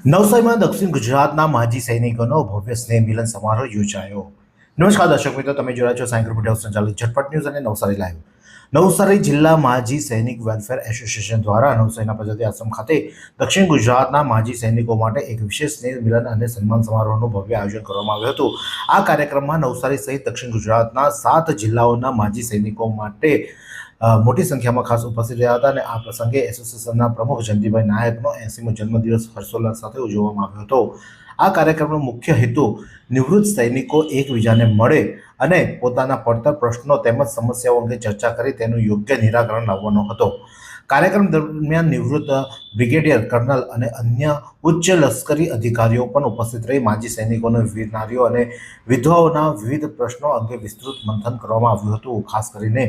નવસારીમાં દક્ષિણ ગુજરાતના માજી સૈનિકોનો ભવ્ય સ્નેહ મિલન સમારોહ યોજાયો. નમસ્કાર દર્શક મિત્રો, તમે જોયા છો સાયન્સ મીડિયા સંચાલિત ઝટપટ ન્યૂઝ અને નવસારી લાઈવ. નવસારી જિલ્લા માજી સૈનિક વેલફેર એસોસિએશન દ્વારા નવસારીના પ્રજાતિ આશ્રમ ખાતે દક્ષિણ ગુજરાતના માજી સૈનિકો માટે એક વિશેષ સ્નેહ મિલન અને સન્માન સમારોહનું ભવ્ય આયોજન કરવામાં આવ્યું હતું. આ કાર્યક્રમમાં નવસારી સહિત દક્ષિણ ગુજરાતના 7 જિલ્લાઓના માજી સૈનિકો માટે મોટી સંખ્યામાં ખાસ ઉપસ્થિત રહ્યા હતા અને આ પ્રસંગે એસોસિએશનના પ્રમુખ જયંતિભાઈ નાયકનો 80મો જન્મદિવસ હર્ષોલ્લાસ સાથે ઉજવવામાં આવ્યો હતો. આ કાર્યક્રમનો મુખ્ય હેતુ નિવૃત્ત સૈનિકો એકબીજાને મળે અને પોતાના પડતર પ્રશ્નો તેમજ સમસ્યાઓ અંગે ચર્ચા કરી તેનું યોગ્ય નિરાકરણ લાવવાનો હતો. કાર્યક્રમ દરમિયાન નિવૃત્ત બ્રિગેડિયર કર્નલ અને અન્ય ઉચ્ચ લશ્કરી અધિકારીઓ પણ ઉપસ્થિત રહી માજી સૈનિકોને વીર નારીઓ અને વિધવાઓના વિવિધ પ્રશ્નો અંગે વિસ્તૃત મંથન કરવામાં આવ્યું હતું. ખાસ કરીને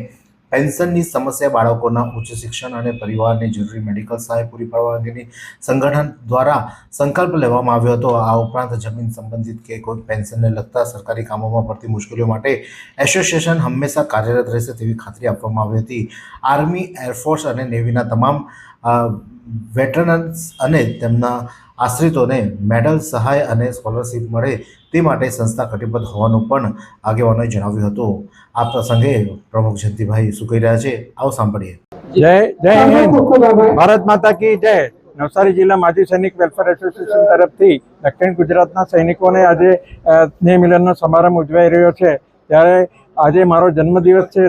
પેન્શનની સમસ્યા, બાળકોના ઉચ્ચ શિક્ષણ અને પરિવારને જરૂરી મેડિકલ સહાય પૂરી પાડવા અંગેની સંગઠન દ્વારા સંકલ્પ લેવામાં આવ્યો હતો. આ ઉપરાંત જમીન સંબંધિત કે કોઈ પેન્શનને લગતા સરકારી કામોમાં પડતી મુશ્કેલીઓ માટે એસોસિએશન હંમેશા કાર્યરત રહેશે તેવી ખાતરી આપવામાં આવી હતી. આર્મી, એરફોર્સ અને નેવીના તમામ વેટરન્સ અને તેમના આશ્રિતોને મેડલ, સહાય અને સ્કોલરશીપ મળે તે માટે સંસ્થા કટિબદ્ધ હોવાનું પણ આગેવાનોએ જણાવ્યું હતું. આ પ્રસંગે પ્રમુખ જયંતિભાઈ શું કહી રહ્યા છે, આવો સાંભળીએ. જય હિન્દ, ભારત માતા કી જય. નવસારી જિલ્લા માજી સૈનિક વેલફેર એસોસિએશન તરફથી દક્ષિણ ગુજરાતના સૈનિકોને આજે સ્નેહ મિલનનો સમારંભ ઉજવાઈ રહ્યો છે. ત્યારે આજે મારો જન્મદિવસ છે,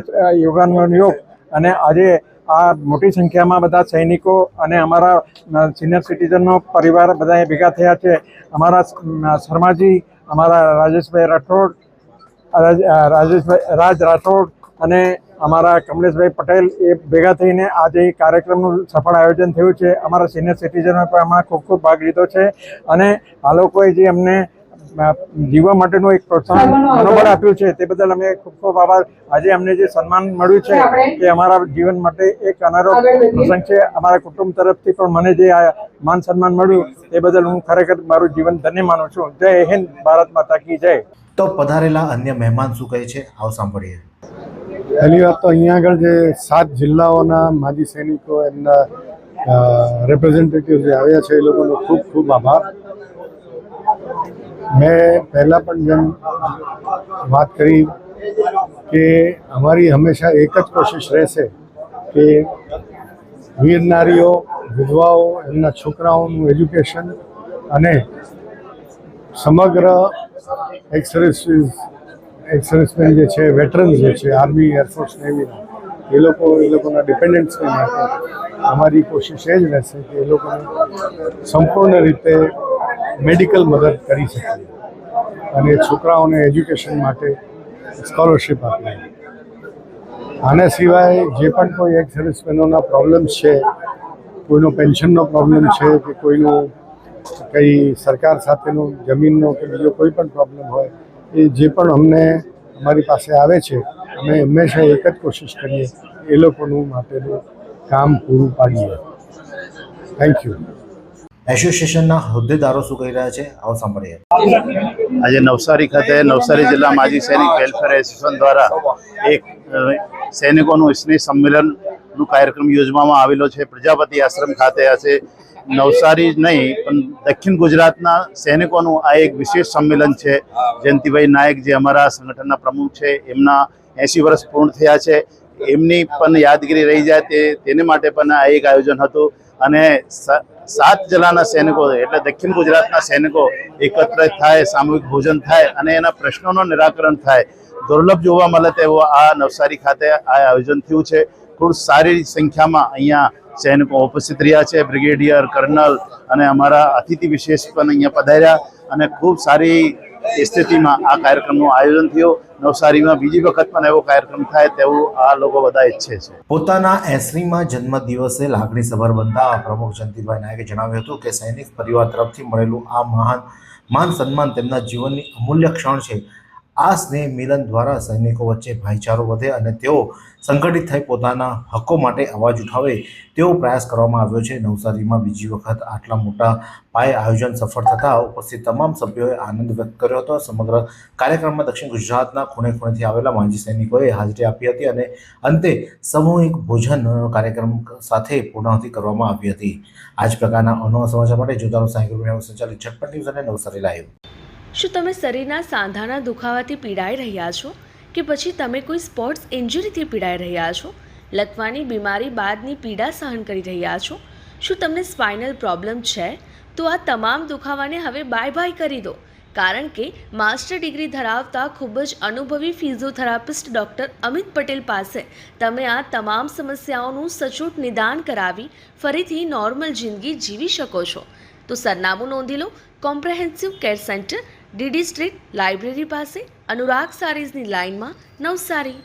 યોગાનો યોગ, અને આજે આ મોટી સંખ્યામાં બધા સૈનિકો અને અમારા સિનિયર સિટીઝનનો પરિવાર બધા ભેગા થયા છે. અમારા શર્માજી, અમારા રાજેશભાઈ રાઠોડ, રાજ રાઠોડ અને અમારા કમલેશભાઈ પટેલ એ ભેગા થઈને આજે કાર્યક્રમનું સફળ આયોજન થયું છે. અમારા સિનિયર સિટીઝનોએ પણ આમાં ખૂબ ખૂબ ભાગ લીધો છે અને આ લોકોએ જે અમને જીવવા માટેનું એક પ્રોત્સાહન મનોબળ આપ્યું છે તે બદલ અમે ખૂબ ખૂબ આભાર. આજે અમને જે સન્માન મળ્યું છે તે અમારા જીવન માટે એક અનારો પ્રસંગ છે. અમારા કુટુંબ તરફથી પણ મને જે આ માન સન્માન મળ્યું તે બદલ હું ખરેખર મારું જીવન ધન્ય માનું છું. જય હિન્દ, ભારત માતા કી જય. તો પધારેલા અન્ય મહેમાન શું કહે છે, આવો સાંભળીએ. પહેલી વાત તો અહીંયા આગળ જે 7 જિલ્લાઓના માજી સૈનિકો એમના રિપ્રેઝેન્ટેટિવ જે આવ્યા છે એ લોકોનો ખૂબ ખૂબ આભાર. મેં પહેલાં પણ જેમ વાત કરી કે અમારી હંમેશા એક જ કોશિશ રહેશે કે વીર નારીઓ, વિધવાઓ, એમના છોકરાઓનું એજ્યુકેશન અને સમગ્ર એક્સ સર્વિસમેન જે છે, વેટરન્સ જે છે, આર્મી, એરફોર્સ, નેવીના એ લોકોના ડિપેન્ડન્ટ્સને માટે અમારી કોશિશ એ જ રહેશે કે એ લોકોને સંપૂર્ણ રીતે મેડિકલ મદદ કરી શકીએ અને છોકરાઓને એજ્યુકેશન માટે સ્કોલરશીપ આપીએ. આના સિવાય જે પણ કોઈ એક્સ સર્વિસમેનોના પ્રોબ્લેમ્સ છે, કોઈનો પેન્શનનો પ્રોબ્લેમ છે કે કોઈનું કંઈ સરકાર સાથેનો જમીનનો કે બીજો કોઈ પણ પ્રોબ્લેમ હોય, એ જે પણ અમને અમારી પાસે આવે છે અમે હંમેશા એક જ કોશિશ કરીએ એ લોકોનું માટેનું કામ પૂરું પાડીએ. Thank you. એસોસિએશનના હોદ્દેદારો શું કહી રહ્યા છે, આવો સાંભળીએ. આજે નવસારી ખાતે નવસારી જિલ્લા માજી સૈનિક વેલફેર એસોસિએશન દ્વારા એક સૈનિકોનું સ્નેહ સંમેલનનું કાર્યક્રમ યોજવામાં આવેલો છે. પ્રજાપતિ આશ્રમ ખાતે આજે નવસારી નહીં પણ દક્ષિણ ગુજરાતના સૈનિકોનું આ એક વિશેષ સંમેલન છે. જયંતિભાઈ નાયક જે અમારા સંગઠનના પ્રમુખ છે, એમના 80 વર્ષ પૂર્ણ થયા છે, એમની પણ યાદગીરી રહી જાય તેને માટે પણ આ એક આયોજન હતું. અને 7 જિલ્લાના સૈનિકો એટલે દક્ષિણ ગુજરાતના સૈનિકો એકત્રિત થાય, સામૂહિક ભોજન થાય અને એના પ્રશ્નોનું નિરાકરણ થાય. દુર્લભ જોવા મળે તેવું આ નવસારી ખાતે આ આયોજન થયું છે. ખૂબ સારી સંખ્યામાં અહીંયા સૈનિકો ઉપસ્થિત રહ્યા છે. બ્રિગેડિયર, કર્નલ અને અમારા અતિથિ વિશેષ પણ અહીંયા પધાર્યા અને ખૂબ સારી સ્થિતિમાં આ કાર્યક્રમનું આયોજન થયું. નવસારીમાં બીજી વખત પણ એવો કાર્યક્રમ થાય તેવું આ લોકો બધા ઈચ્છે છે. પોતાના 80મા જન્મદિવસે લાગણીસભર બનતા પ્રમુખ જયંતિભાઈ નાયકે જણાવ્યું હતું કે સૈનિક પરિવાર તરફથી મળેલું આ માન સન્માન તેમના જીવનની અમૂલ્ય ક્ષણ છે. આ સ્નેહ મિલન દ્વારા સૈનિકો વચ્ચે ભાઈચારો વધે અને તેઓ સંગઠિત થઈ પોતાના હક્કો માટે અવાજ ઉઠાવે તેવો પ્રયાસ કરવામાં આવ્યો છે. નવસારીમાં બીજી વખત આટલા મોટા પાયે આયોજન સફળ થતાં ઉપસ્થિત તમામ સભ્યોએ આનંદ વ્યક્ત કર્યો હતો. સમગ્ર કાર્યક્રમમાં દક્ષિણ ગુજરાતના ખૂણે ખૂણેથી આવેલા માજી સૈનિકોએ હાજરી આપી હતી અને અંતે સામૂહિક ભોજન કાર્યક્રમ સાથે પૂર્ણાહુતિ કરવામાં આવી હતી. આ જ પ્રકારના અનોખા સમાચાર માટે જોતા રહો સાંઈ ગ્રુપ સંચાલિત ઝટપટ ન્યૂઝ અને નવસારી લાઈવ. શું તમે શરીરના સાંધાના દુખાવાથી પીડાઈ રહ્યા છો કે પછી તમે કોઈ સ્પોર્ટ્સ ઇન્જરીથી પીડાઈ રહ્યા છો? લકવાની બીમારી બાદની પીડા સહન કરી રહ્યા છો? શું તમને સ્પાઇનલ પ્રોબ્લેમ છે? તો આ તમામ દુખાવાને હવે બાય બાય કરી દો, કારણ કે માસ્ટર ડિગ્રી ધરાવતા ખૂબ જ અનુભવી ફિઝિયોથેરાપિસ્ટ ડૉક્ટર અમિત પટેલ પાસે તમે આ તમામ સમસ્યાઓનું સચોટ નિદાન કરાવી ફરીથી નોર્મલ જિંદગી જીવી શકો છો. તો સરનામું નોંધી લો. Comprehensive care centre, DD street, library પાસે, અનુરાગ સારીઝની લાઇનમાં, નવસારી.